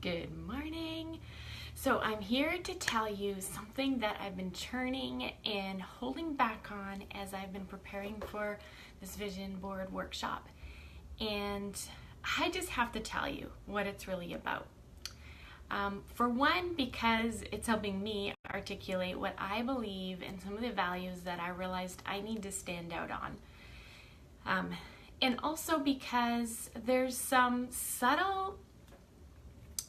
Good morning. So I'm here to tell you something that I've been churning and holding back on as I've been preparing for this vision board workshop. And I just have to tell you what it's really about. For one, because it's helping me articulate what I believe and some of the values that I realized I need to stand out on. And also because there's some subtle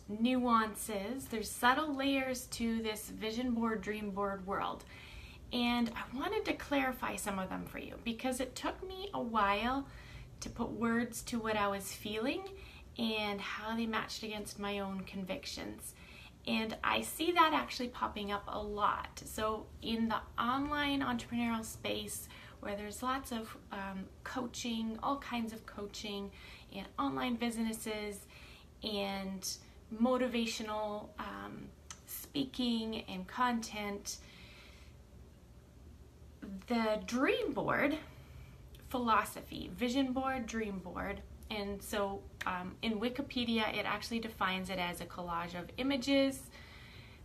nuances, there's subtle layers to this vision board, dream board world. And I wanted to clarify some of them for you because it took me a while to put words to what I was feeling and how they matched against my own convictions. And I see that actually popping up a lot. So in the online entrepreneurial space where there's lots of coaching, all kinds of coaching and online businesses and motivational speaking and content, the dream board philosophy, vision board, dream board, and so in Wikipedia it actually defines it as a collage of images,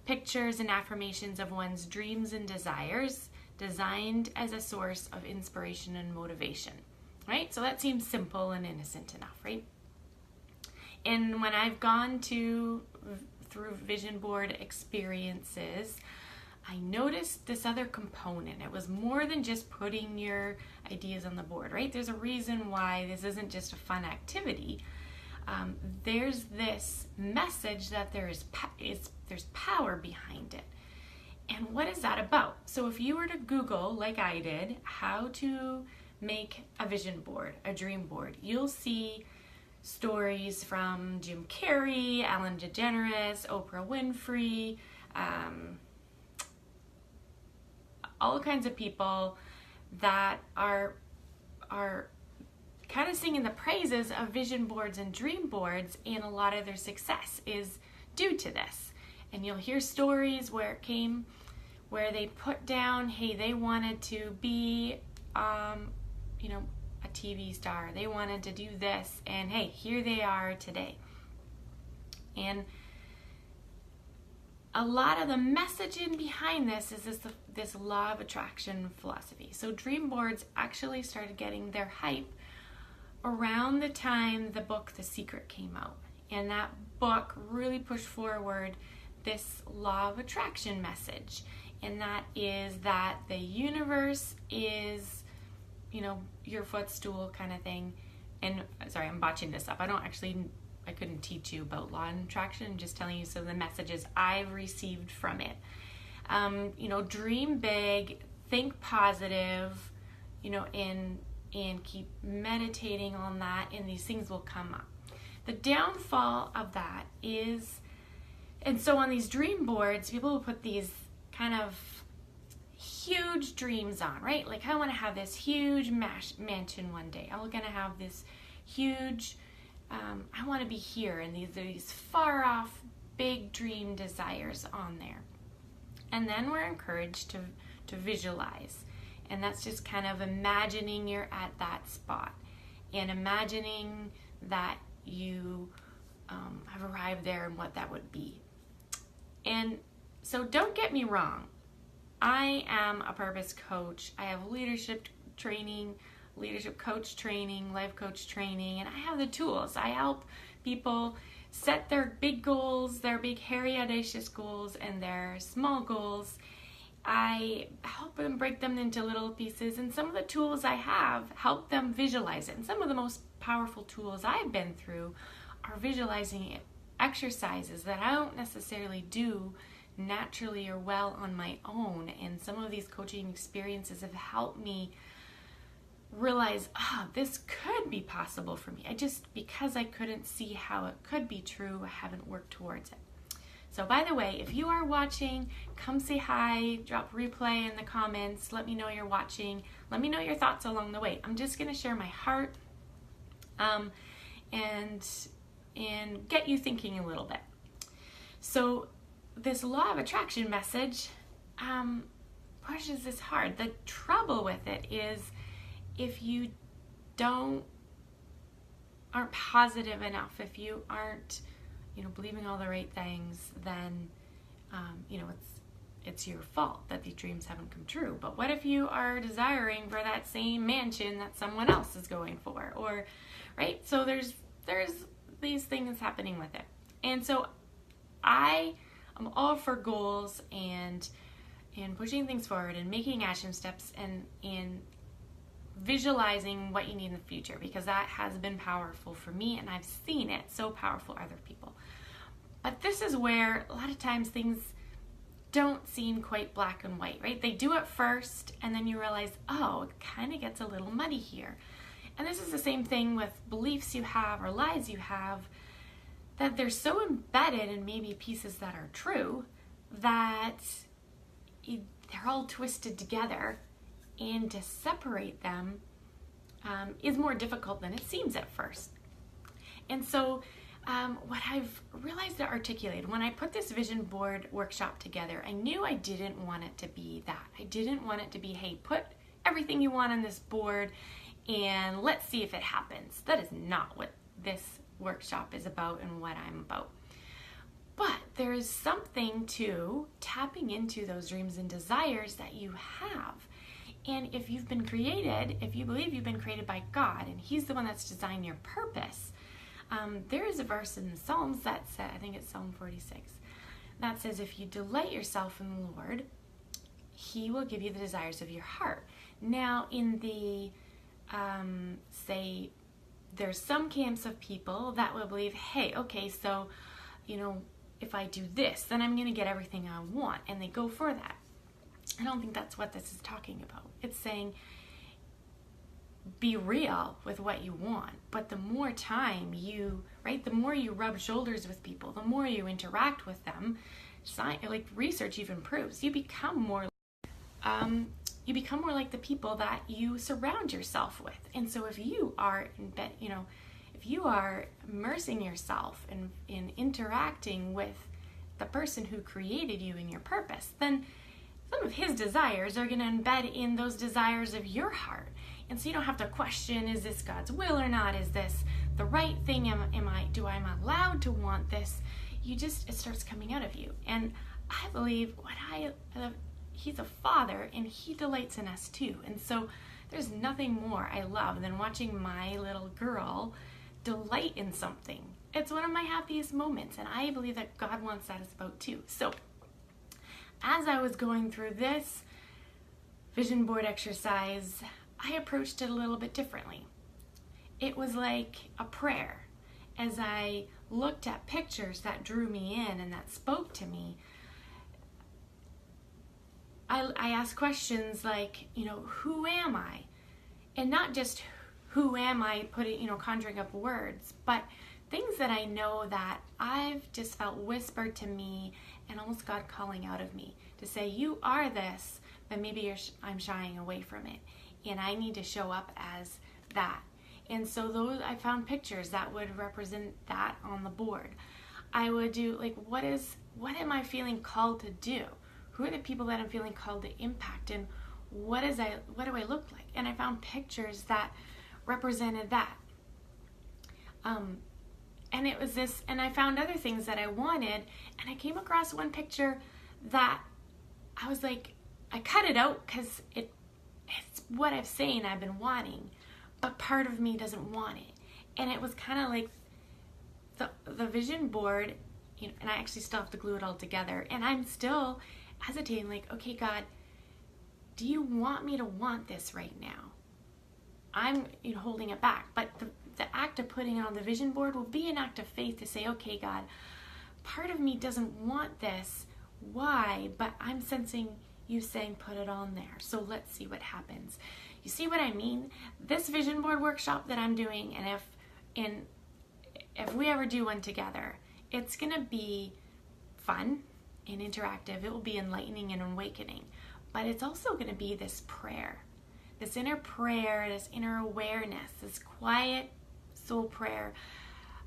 pictures, and affirmations of one's dreams and desires designed as a source of inspiration and motivation, right? So that seems simple and innocent enough, right? And when I've gone through vision board experiences, I noticed this other component. It was more than just putting your ideas on the board, right? There's a reason why this isn't just a fun activity. There's this message that there's power behind it. And what is that about? So if you were to Google, like I did, how to make a vision board, a dream board, you'll see stories from Jim Carrey, Ellen DeGeneres, Oprah Winfrey, all kinds of people that are kind of singing the praises of vision boards and dream boards, and a lot of their success is due to this. And you'll hear stories where they put down, hey, they wanted to be, a TV star. They wanted to do this, and hey, here they are today. And a lot of the messaging behind this is this law of attraction philosophy. So dream boards actually started getting their hype around the time the book The Secret came out. And that book really pushed forward this law of attraction message. And that is that the universe is, your footstool kind of thing. And sorry, I'm botching this up. I couldn't teach you about law of attraction. I'm just telling you some of the messages I've received from it. Dream big, think positive, and keep meditating on that, and these things will come up. The downfall of that is, and so on these dream boards, people will put these kind of huge dreams on, right? Like, I want to have this huge mansion one day. I'm going to have this huge, I want to be here, and these far off big dream desires on there. And then we're encouraged to visualize, and that's just kind of imagining you're at that spot and imagining that you have arrived there and what that would be. And so don't get me wrong, I am a purpose coach. I have leadership training, leadership coach training, life coach training, and I have the tools. I help people set their big goals, their big, hairy, audacious goals, and their small goals. I help them break them into little pieces, and some of the tools I have help them visualize it. And some of the most powerful tools I've been through are visualizing exercises that I don't necessarily do naturally or well on my own. And some of these coaching experiences have helped me realize, this could be possible for me. Because I couldn't see how it could be true, I haven't worked towards it. So by the way, if you are watching, come say hi, drop replay in the comments, let me know you're watching, let me know your thoughts along the way. I'm just going to share my heart and get you thinking a little bit. So this law of attraction message pushes this hard. The trouble with it is if you aren't positive enough, if you aren't believing all the right things, then, it's your fault that these dreams haven't come true. But what if you are desiring for that same mansion that someone else is going for? Or, right? So there's these things happening with it. And so I am all for goals and pushing things forward and making action steps and visualizing what you need in the future, because that has been powerful for me and I've seen it so powerful for other people. But this is where a lot of times things don't seem quite black and white, right? They do it first and then you realize, oh, it kind of gets a little muddy here. And this is the same thing with beliefs you have or lies you have, that they're so embedded in maybe pieces that are true that they're all twisted together, and to separate them is more difficult than it seems at first. And so what I've realized to articulate, when I put this vision board workshop together, I knew I didn't want it to be that. I didn't want it to be, hey, put everything you want on this board and let's see if it happens. That is not what this workshop is about and what I'm about. But there is something to tapping into those dreams and desires that you have. And if you've been created, if you believe you've been created by God and He's the one that's designed your purpose, there is a verse in the Psalms that says, I think it's Psalm 46, that says, if you delight yourself in the Lord, He will give you the desires of your heart. Now, in the, say, there's some camps of people that will believe, hey, okay, so, if I do this, then I'm going to get everything I want, and they go for that. I don't think that's what this is talking about. It's saying, be real with what you want, but the more time the more you rub shoulders with people, the more you interact with them, like research even proves, you become more like the people that you surround yourself with. And so if you are if you are immersing yourself in interacting with the person who created you and your purpose, then some of His desires are going to embed in those desires of your heart. And so you don't have to question, is this God's will or not? Is this the right thing? Am I allowed to want this? It starts coming out of you. And I believe He's a Father and He delights in us too. And so there's nothing more I love than watching my little girl delight in something. It's one of my happiest moments, and I believe that God wants that as about too. So as I was going through this vision board exercise, I approached it a little bit differently. It was like a prayer. As I looked at pictures that drew me in and that spoke to me, I asked questions like, who am I? And not just who am I, conjuring up words, but things that I know that I've just felt whispered to me and almost God calling out of me to say, you are this, but maybe I'm shying away from it. And I need to show up as that. And so I found pictures that would represent that on the board. I would do what am I feeling called to do? Who are the people that I'm feeling called to impact? And what do I look like? And I found pictures that represented that. And it was this, and I found other things that I wanted, and I came across one picture that I was like, I cut it out because it's what I've saying I've been wanting, but part of me doesn't want it. And it was kind of like the vision board, and I actually still have to glue it all together, and I'm still hesitating, like, okay, God, do you want me to want this right now? I'm holding it back, but the act of putting it on the vision board will be an act of faith to say, okay, God, part of me doesn't want this. Why? But I'm sensing you saying put it on there. So let's see what happens. You see what I mean? This vision board workshop that I'm doing, and if we ever do one together, it's going to be fun and interactive. It will be enlightening and awakening. But it's also going to be this prayer. This inner prayer, this inner awareness, this quiet soul prayer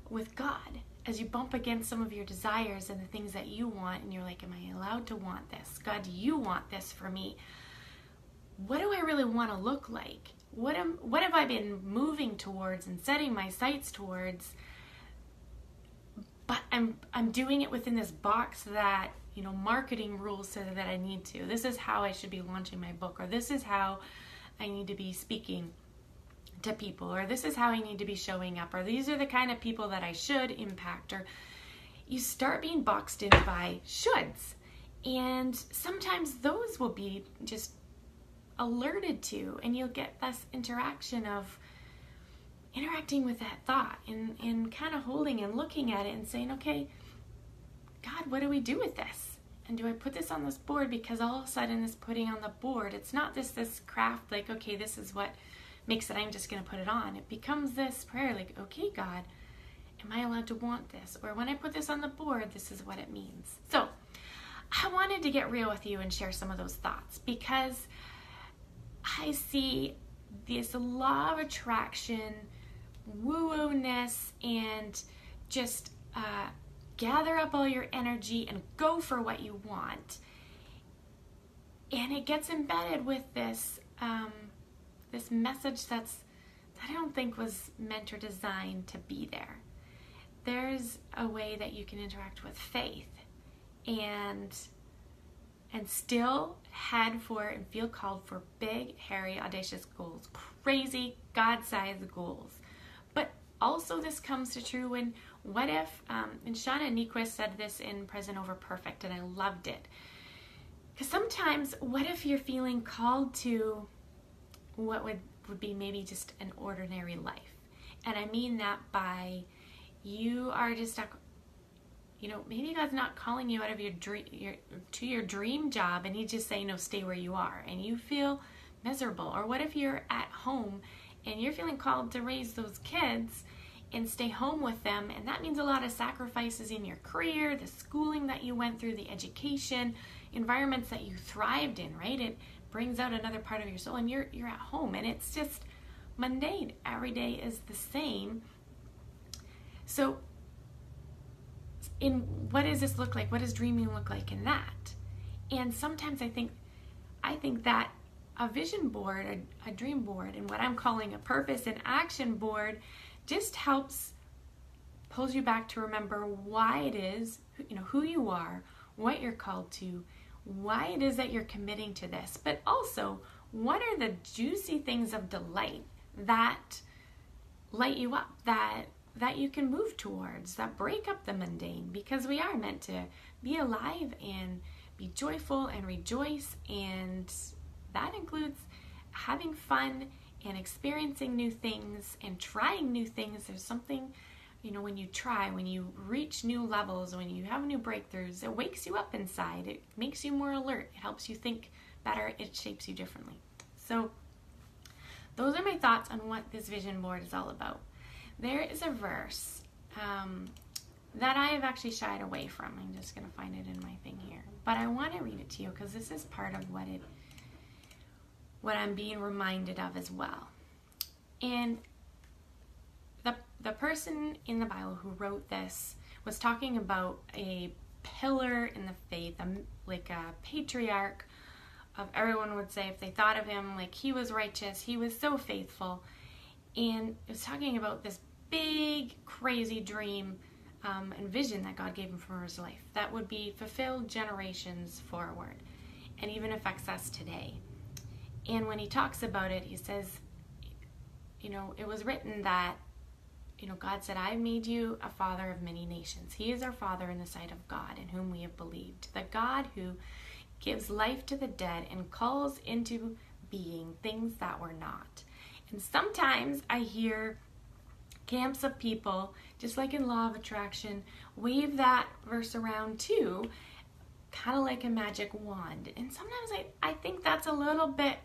with God as you bump against some of your desires and the things that you want, and you're like, am I allowed to want this? God, do you want this for me? What do I really want to look like? What have I been moving towards and setting my sights towards? But I'm doing it within this box that, marketing rules say that I need to. This is how I should be launching my book, or this is how I need to be speaking to people, or this is how I need to be showing up, or these are the kind of people that I should impact, or you start being boxed in by shoulds. And sometimes those will be just alerted to, and you'll get this interaction of interacting with that thought and kind of holding and looking at it and saying, okay, God, what do we do with this? And do I put this on this board? Because all of a sudden this putting on the board, it's not this craft like, okay, this is what makes it, I'm just going to put it on. It becomes this prayer like, okay, God, am I allowed to want this? Or when I put this on the board, this is what it means. So I wanted to get real with you and share some of those thoughts, because I see this law of attraction, woo-woo-ness, and just gather up all your energy and go for what you want. And it gets embedded with this this message that I don't think was meant or designed to be there. There's a way that you can interact with faith and still head for and feel called for big, hairy, audacious goals, crazy, God-sized goals. But also this comes to true when, what if, and Shauna Niequist said this in Present Over Perfect, and I loved it. Because sometimes, what if you're feeling called to what would be maybe just an ordinary life? And I mean that by you are just stuck. Maybe God's not calling you out of your dream job, and He's just saying, no, stay where you are, and you feel miserable. Or what if you're at home and you're feeling called to raise those kids and stay home with them, and that means a lot of sacrifices in your career, the schooling that you went through, the education, environments that you thrived in, right? It brings out another part of your soul, and you're at home, and it's just mundane. Every day is the same. So what does this look like? What does dreaming look like in that? And sometimes I think that a vision board, a dream board, and what I'm calling a purpose and action board just pulls you back to remember why it is, who you are, what you're called to, why it is that you're committing to this, but also what are the juicy things of delight that light you up, that you can move towards, that break up the mundane, because we are meant to be alive and be joyful and rejoice, and that includes having fun and experiencing new things and trying new things. There's something, when you try, when you reach new levels, when you have new breakthroughs, it wakes you up inside. It makes you more alert. It helps you think better. It shapes you differently. So those are my thoughts on what this vision board is all about. There is a verse that I have actually shied away from. I'm just going to find it in my thing here. But I want to read it to you because this is part of what I'm being reminded of as well. And the person in the Bible who wrote this was talking about a pillar in the faith, like a patriarch of, everyone would say if they thought of him, like he was righteous, he was so faithful. And it was talking about this big, crazy dream and vision that God gave him for his life that would be fulfilled generations forward and even affects us today. And when he talks about it, he says, it was written that, God said, I made you a father of many nations. He is our father in the sight of God, in whom we have believed. The God who gives life to the dead and calls into being things that were not. And sometimes I hear camps of people, just like in Law of Attraction, wave that verse around too, kind of like a magic wand. And sometimes I think that's a little bit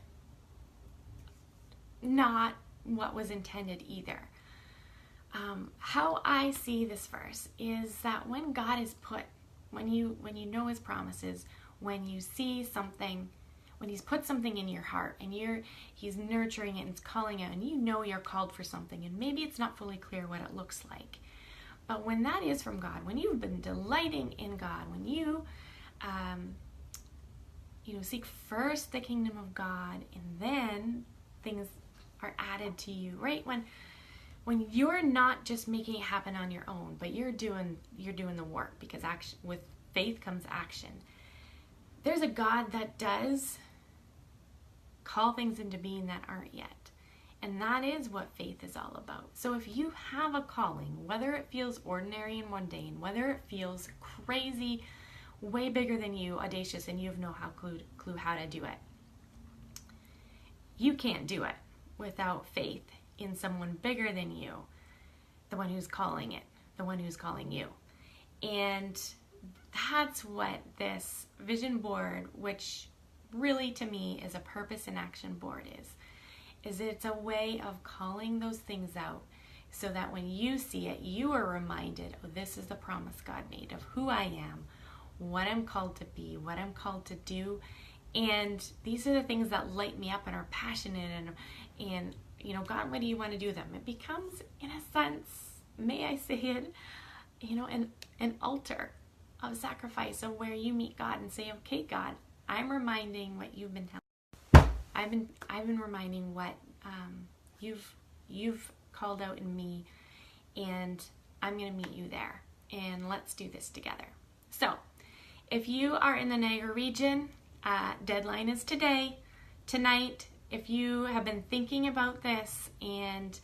not what was intended either. How I see this verse is that when God is when you know His promises, when you see something, when He's put something in your heart and He's nurturing it and it's calling out, and you're called for something, and maybe it's not fully clear what it looks like. But when that is from God, when you've been delighting in God, when you seek first the kingdom of God, and then things are added to you, right? when you're not just making it happen on your own, but you're doing the work, because action, with faith comes action. There's a God that does call things into being that aren't yet. And that is what faith is all about. So if you have a calling, whether it feels ordinary and mundane, whether it feels crazy, way bigger than you, audacious, and you have no clue how to do it, you can't do it without faith in someone bigger than you, the one who's calling it, the one who's calling you. And that's what this vision board, which really to me is a purpose in action board, is it's a way of calling those things out so that when you see it, you are reminded, oh, this is the promise God made of who I am, what I'm called to be, what I'm called to do. And these are the things that light me up and are passionate and you know, God, what do you want to do with them? It becomes, in a sense, may I say it, you know, an altar of sacrifice, of where you meet God and say, okay, God, I'm reminding what you've been telling me. I've been reminding what you've called out in me, and I'm going to meet you there, and let's do this together. So if you are in the Niagara region, deadline is tonight. If you have been thinking about this and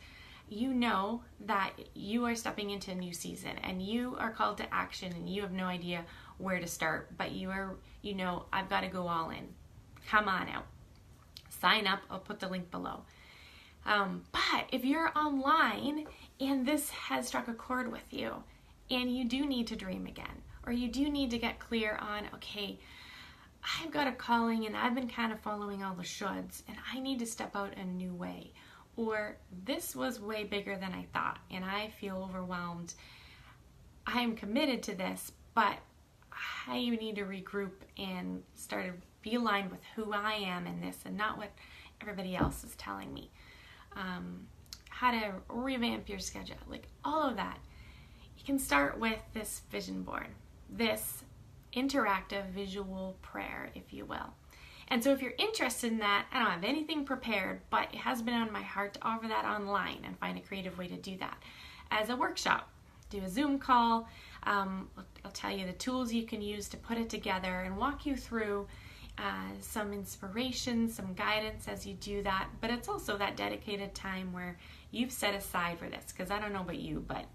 you know that you are stepping into a new season and you are called to action and you have no idea where to start, but you know, I've got to go all in, come on out. Sign up. I'll put the link below. But if you're online and this has struck a chord with you and you do need to dream again, or you do need to get clear on, okay, I've got a calling and I've been kind of following all the shoulds and I need to step out a new way, or this was way bigger than I thought and I feel overwhelmed. I'm committed to this, but I need to regroup and start to be aligned with who I am in this and not what everybody else is telling me. How to revamp your schedule, like all of that. You can start with this vision board, this interactive visual prayer, if you will. And so if you're interested in that, I don't have anything prepared, but it has been on my heart to offer that online and find a creative way to do that as a workshop. Do a Zoom call. I'll tell you the tools you can use to put it together and walk you through some inspiration, some guidance as you do that. But it's also that dedicated time where you've set aside for this, because I don't know about you, but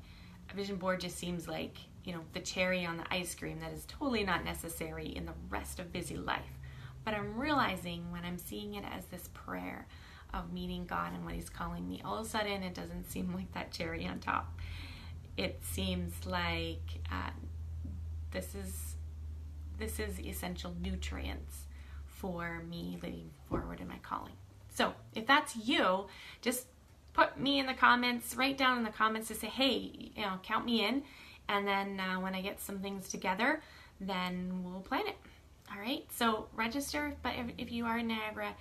a vision board just seems like, you know, the cherry on the ice cream that is totally not necessary in the rest of busy life. But I'm realizing when I'm seeing it as this prayer of meeting God and what He's calling me, all of a sudden it doesn't seem like that cherry on top. It seems like this is essential nutrients for me leading forward in my calling. So if that's you, just put me in the comments, write down in the comments to say, hey, you know, count me in. And then when I get some things together, then we'll plan it. All right, so register, but if you are in Niagara,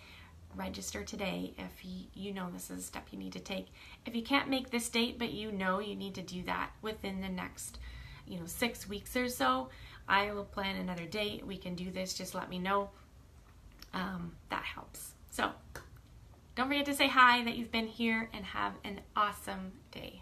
register today if you know this is a step you need to take. If you can't make this date, but you know you need to do that within the next 6 weeks or so, I will plan another date. We can do this, just let me know. That helps. So don't forget to say hi, that you've been here, and have an awesome day.